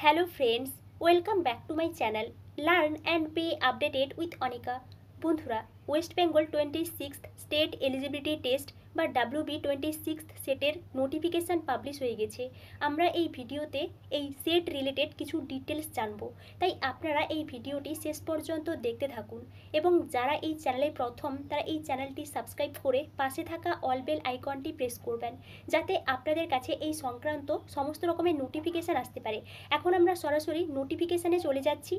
Hello friends, welcome back to my channel Learn and Be Updated with Anika. বন্ধুরা, West Bengal 26th state eligibility test বা WB26th সেটের notification publish হয়ে গেছে। আমরা এই ভিডিওতে এই সেট রিলেটেড কিছু ডিটেলস জানবো, তাই আপনারা এই ভিডিওটি শেষ পর্যন্ত দেখতে থাকুন এবং যারা এই চ্যানেলে প্রথম তারা এই চ্যানেলটি সাবস্ক্রাইব করে পাশে থাকা অল বেল আইকনটি প্রেস করবেন, যাতে আপনাদের কাছে এই সংক্রান্ত সমস্ত রকমের নোটিফিকেশান আসতে পারে। এখন আমরা সরাসরি নোটিফিকেশানে চলে যাচ্ছি।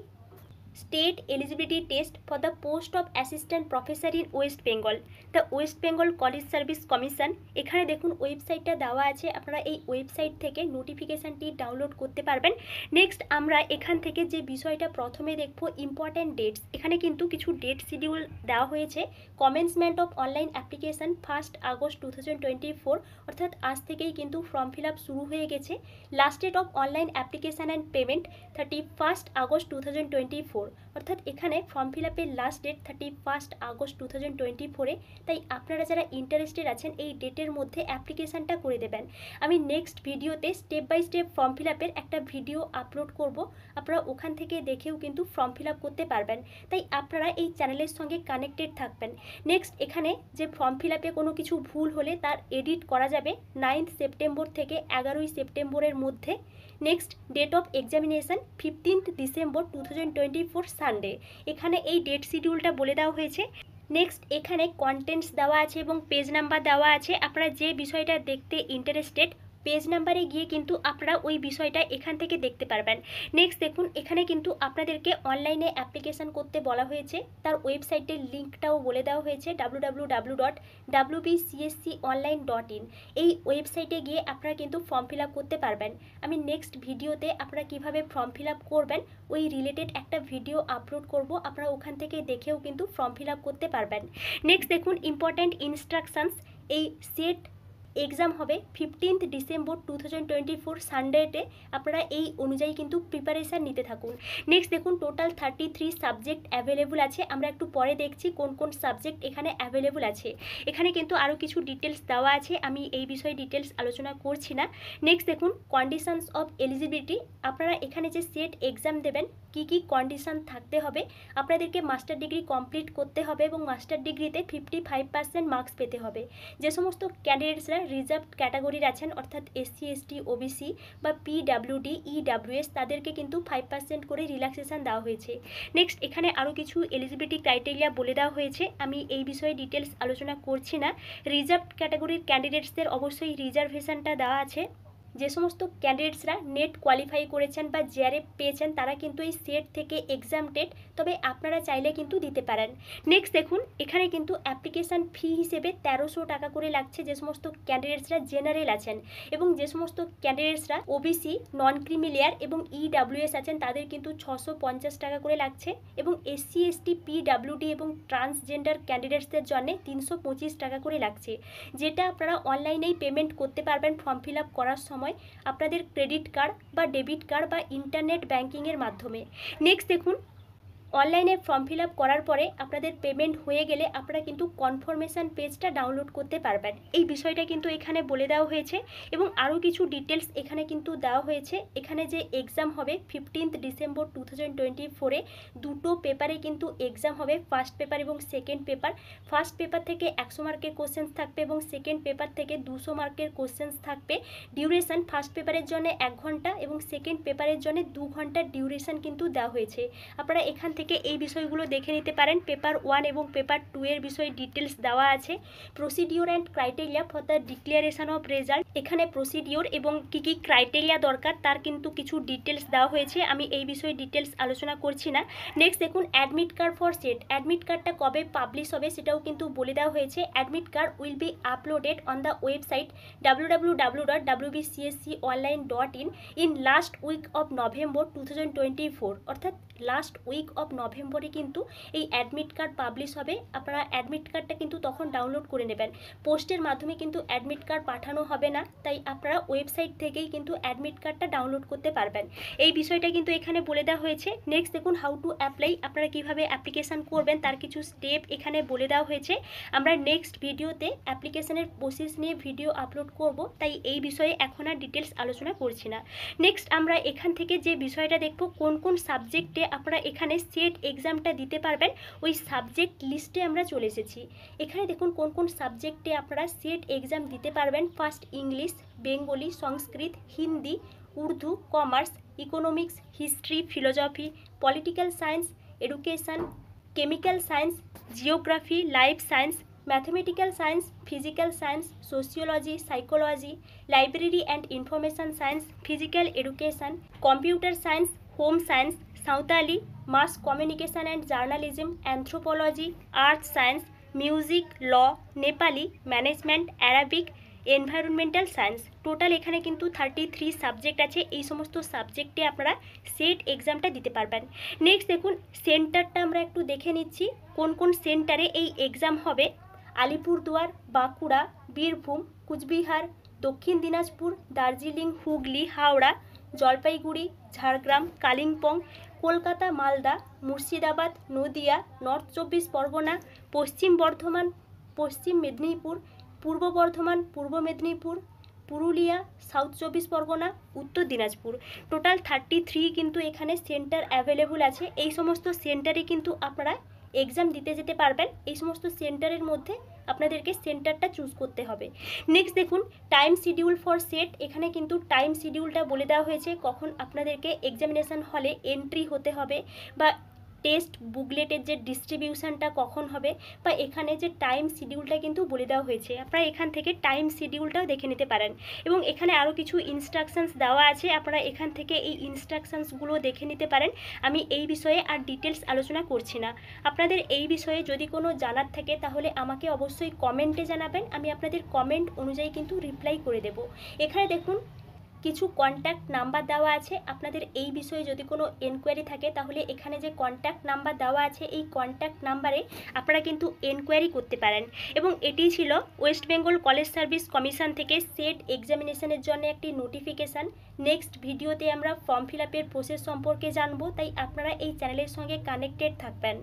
State eligibility test for the post of assistant professor in West Bengal, the West Bengal College Service Commission। এখানে দেখুন ওয়েবসাইটটা দেওয়া আছে, আপনারা এই ওয়েবসাইট থেকে নোটিফিকেশানটি ডাউনলোড করতে পারবেন। নেক্সট আমরা এখান থেকে যে বিষয়টা প্রথমে দেখব ইম্পর্ট্যান্ট ডেটস। এখানে কিন্তু কিছু ডেট শিডিউল দেওয়া হয়েছে। Commencement of online application 1 August 2024, অর্থাৎ আজ থেকেই কিন্তু ফর্ম ফিল আপ শুরু হয়ে গেছে। Last date of online application and payment 31 August 2024, অর্থাৎ এখানে ফর্ম ফিল আপের লাস্ট ডেট 31 আগস্ট 2024। তাই আপনারা যারা ইন্টারেস্টেড আছেন এই ডেটের মধ্যে অ্যাপ্লিকেশানটা করে দেবেন। আমি নেক্সট ভিডিওতে step by step form fill আপের একটা ভিডিও আপলোড করব, আপনারা ওখান থেকে দেখেও কিন্তু ফর্ম ফিল আপ করতে পারবেন। তাই আপনারা এই চ্যানেলের সঙ্গে কানেক্টেড থাকবেন। নেক্সট এখানে যে ফর্ম ফিল আপে কোনো কিছু ভুল হলে তার এডিট করা যাবে 9 সেপ্টেম্বর থেকে 11 সেপ্টেম্বরের মধ্যে। Next date of examination 15 December 2024 Sunday. এখানে এই ডেট শিডিউলটা বলে দেওয়া হয়েছে। নেক্সট এখানে কন্টেন্টস দেওয়া আছে এবং পেজ নাম্বার দেওয়া আছে। আপনারা যে বিষয়টা দেখতে ইন্টারেস্টেড পেজ নাম্বারে গিয়ে কিন্তু আপনারা ওই বিষয়টা এখান থেকে দেখতে পারবেন। নেক্সট দেখুন এখানে কিন্তু আপনাদেরকে অনলাইনে অ্যাপ্লিকেশান করতে বলা হয়েছে, তার ওয়েবসাইটের লিঙ্কটাও বলে দেওয়া হয়েছে www.wbcsconline.in। এই ওয়েবসাইটে গিয়ে আপনারা কিন্তু ফর্ম ফিল আপ করতে পারবেন। আমি নেক্সট ভিডিওতে আপনারা কিভাবে ফর্ম ফিল আপ করবেন ওই রিলেটেড একটা ভিডিও আপলোড করব, আপনারা ওখান থেকে দেখেও কিন্তু ফর্ম ফিল আপ করতে পারবেন। নেক্সট দেখুন ইম্পর্ট্যান্ট ইনস্ট্রাকশনস। এই সেট এক্সাম হবে 15 ডিসেম্বর 2024 সানডেতে। আপনারা এই অনুযায়ী কিন্তু প্রিপারেশান নিতে থাকুন। নেক্সট দেখুন টোটাল 33 সাবজেক্ট অ্যাভেলেবল আছে। আমরা একটু পরে দেখছি কোন কোন সাবজেক্ট এখানে অ্যাভেলেবল আছে। এখানে কিন্তু আরও কিছু ডিটেলস দেওয়া আছে, আমি এই বিষয়ে ডিটেলস আলোচনা করছি না। নেক্সট দেখুন কন্ডিশনস অফ এলিজিবিলিটি। আপনারা এখানে যে সেট এক্সাম দেবেন কি কি কন্ডিশন থাকতে হবে। আপনাদেরকে মাস্টার ডিগ্রি কমপ্লিট করতে হবে এবং মাস্টার ডিগ্রিতে 55% মার্কস পেতে হবে। যে সমস্ত ক্যান্ডিডেটসরা রিজার্ভড ক্যাটাগরির আছেন, অর্থাৎ SC ST OBC বা PWD EWS, তাদেরকে কিন্তু 5% করে রিল্যাক্সেশন দেওয়া হয়েছে। নেক্সট এখানে আরও কিছু এলিজিবিলিটি ক্রাইটেরিয়া বলে দেওয়া হয়েছে, আমি এই বিষয়ে ডিটেলস আলোচনা করছি না। রিজার্ভড ক্যাটাগরির ক্যান্ডিডেটসদের অবশ্যই রিজার্ভেশনটা দেওয়া আছে। যে সমস্ত ক্যান্ডিডেটসরা নেট কোয়ালিফাই করেছেন বা JRF পেয়েছেন তারা কিন্তু এই সেট থেকে এক্সামটেড, তবে আপনারা চাইলে কিন্তু দিতে পারেন। নেক্সট দেখুন এখানে কিন্তু অ্যাপ্লিকেশান ফি হিসেবে 1300 টাকা করে লাগছে যে সমস্ত ক্যান্ডিডেটসরা জেনারেল আছেন, এবং যে সমস্ত ক্যান্ডিডেটসরা OBC নন ক্রিমিলিয়ার এবং EWS আছেন তাদের কিন্তু 650 টাকা করে লাগছে, এবং SC ST PWD এবং ট্রান্সজেন্ডার ক্যান্ডিডেটসদের জন্য 325 টাকা করে লাগছে, যেটা আপনারা অনলাইনেই পেমেন্ট করতে পারবেন ফর্ম ফিল আপ করার সময় আপনাদের ক্রেডিট কার্ড বা ডেবিট কার্ড বা ইন্টারনেট ব্যাঙ্কিংয়ের মাধ্যমে। নেক্সট দেখুন অনলাইনে ফর্ম ফিল আপ করার পরে আপনাদের পেমেন্ট হয়ে গেলে আপনারা কিন্তু কনফার্মেশান পেজটা ডাউনলোড করতে পারবেন। এই বিষয়টা কিন্তু এখানে বলে দেওয়া হয়েছে এবং আরও কিছু ডিটেলস এখানে কিন্তু দেওয়া হয়েছে। এখানে যে এক্সাম হবে 15 ডিসেম্বর 2024-এ দুটো পেপারে কিন্তু এক্সাম হবে, ফার্স্ট পেপার এবং সেকেন্ড পেপার। ফার্স্ট পেপার থেকে 100 মার্কের কোশ্চেন্স থাকবে এবং সেকেন্ড পেপার থেকে 200 মার্কের কোশ্চেন্স থাকবে। ডিউরেশন ফার্স্ট পেপারের জন্য 1 ঘন্টা এবং সেকেন্ড পেপারের জন্য 2 ঘন্টার ডিউরেশন কিন্তু দেওয়া হয়েছে। আপনারা এখান থেকে এই বিষয়গুলো দেখে নিতে পারেন। পেপার 1 এবং পেপার 2 এর বিষয়ে ডিটেলস দেওয়া আছে। Procedure and criteria for the declaration of result. এখানে প্রসিডিওর এবং কী কী ক্রাইটেরিয়া দরকার তার কিন্তু কিছু ডিটেলস দেওয়া হয়েছে, আমি এই বিষয়ে ডিটেলস আলোচনা করছি না। নেক্সট দেখুন admit card for set. Admit কার্ডটা কবে পাবলিশ হবে সেটাও কিন্তু বলে দেওয়া হয়েছে। Admit card will be uploaded on the website www.wbcsconline.in in last week of November 2024, অর্থাৎ লাস্ট উইক অফ নভেম্বরে কিন্তু এই অ্যাডমিট কার্ড পাবলিশ হবে। আপনারা অ্যাডমিট কার্ডটা কিন্তু তখন ডাউনলোড করে নেবেন। পোস্টের মাধ্যমে কিন্তু অ্যাডমিট কার্ড পাঠানো হবে না, তাই আপনারা ওয়েবসাইট থেকেই কিন্তু অ্যাডমিট কার্ডটা ডাউনলোড করতে পারবেন। এই বিষয়টা কিন্তু এখানে বলে দেওয়া হয়েছে। নেক্সট দেখুন হাউ টু অ্যাপ্লাই, আপনারা কীভাবে অ্যাপ্লিকেশান করবেন তার কিছু স্টেপ এখানে বলে দেওয়া হয়েছে। আমরা নেক্সট ভিডিওতে অ্যাপ্লিকেশানের প্রসেস নিয়ে ভিডিও আপলোড করব, তাই এই বিষয়ে এখন আর ডিটেলস আলোচনা করছি না। নেক্সট আমরা এখান থেকে যে বিষয়টা দেখব, কোন কোন সাবজেক্টে আপনারা এখানে সেট এক্সামটা দিতে পারবেন, ওই সাবজেক্ট লিস্টে আমরা চলে এসেছি। এখানে দেখুন কোন কোন সাবজেক্টে আপনারা সেট এক্সাম দিতে পারবেন। First English, Bengali, Sanskrit, Hindi, Urdu, commerce, economics, history, philosophy, political science, education, chemical science, geography, life science, mathematical science, physical science, sociology, psychology, library and information science, physical education, computer science, home science, Santali, mass communication and journalism, anthropology, earth science, music, law, Nepali, management, Arabic, environmental science. Total এখানে কিন্তু 33 subject আছে। এই সমস্ত সাবজেক্টে আপনারা set এক্সামটা দিতে পারবেন। নেক্সট দেখুন সেন্টারটা আমরা একটু দেখে নিচ্ছি, কোন কোন সেন্টারে এই এক্সাম হবে। আলিপুরদুয়ার, বাঁকুড়া, বীরভূম, কুচবিহার, দক্ষিণ দিনাজপুর, দার্জিলিং, হুগলি, হাওড়া, জলপাইগুড়ি, ঝাড়গ্রাম, কালিম্পং, কলকাতা, মালদা, মুর্শিদাবাদ, নদিয়া, নর্থ 24 পরগনা, পশ্চিম বর্ধমান, পশ্চিম মেদিনীপুর, পূর্ব বর্ধমান, পূর্ব মেদিনীপুর, পুরুলিয়া, সাউথ 24 পরগনা, উত্তর দিনাজপুর। টোটাল 33 কিন্তু এখানে সেন্টার অ্যাভেলেবল আছে। এই সমস্ত সেন্টারে কিন্তু আপনারা এক্সাম দিতে যেতে পারবেন। এই সমস্ত সেন্টারের মধ্যে আপনাদেরকে সেন্টারটা চুজ করতে হবে। নেক্সট দেখুন টাইম শিডিউল ফর সেট, এখানে কিন্তু টাইম শিডিউলটা বলে দেওয়া হয়েছে, কখন আপনাদেরকে এক্সামিনেশন হলে এন্ট্রি হতে হবে, বা টেস্ট বুকলেটের যে ডিস্ট্রিবিউশনটা কখন হবে, বা এখানে যে টাইম শিডিউলটা কিন্তু বলে দেওয়া হয়েছে। আপনারা এখান থেকে টাইম শিডিউলটাও দেখে নিতে পারেন, এবং এখানে আরও কিছু ইনস্ট্রাকশনস দেওয়া আছে, আপনারা এখান থেকে এই ইনস্ট্রাকশনসগুলো দেখে নিতে পারেন। আমি এই বিষয়ে আর ডিটেলস আলোচনা করছি না। আপনাদের এই বিষয়ে যদি কোনো জানার থাকে তাহলে আমাকে অবশ্যই কমেন্টে জানাবেন, আমি আপনাদের কমেন্ট অনুযায়ী কিন্তু রিপ্লাই করে দেব। এখানে দেখুন কিছু কন্ট্যাক্ট নাম্বার দেওয়া আছে। আপনাদের এই বিষয়ে যদি কোনো এনকোয়ারি থাকে তাহলে এখানে যে কন্ট্যাক্ট নাম্বার দেওয়া আছে, এই কন্ট্যাক্ট নাম্বারে আপনারা কিন্তু এনকোয়ারি করতে পারেন। এবং এটি ছিল West Bengal college service commission থেকে সেট এক্সামিনেশনের জন্য একটি নোটিফিকেশান। নেক্সট ভিডিওতে আমরা ফর্ম ফিল আপের প্রসেস সম্পর্কে জানবো, তাই আপনারা এই চ্যানেলের সঙ্গে কানেক্টেড থাকবেন।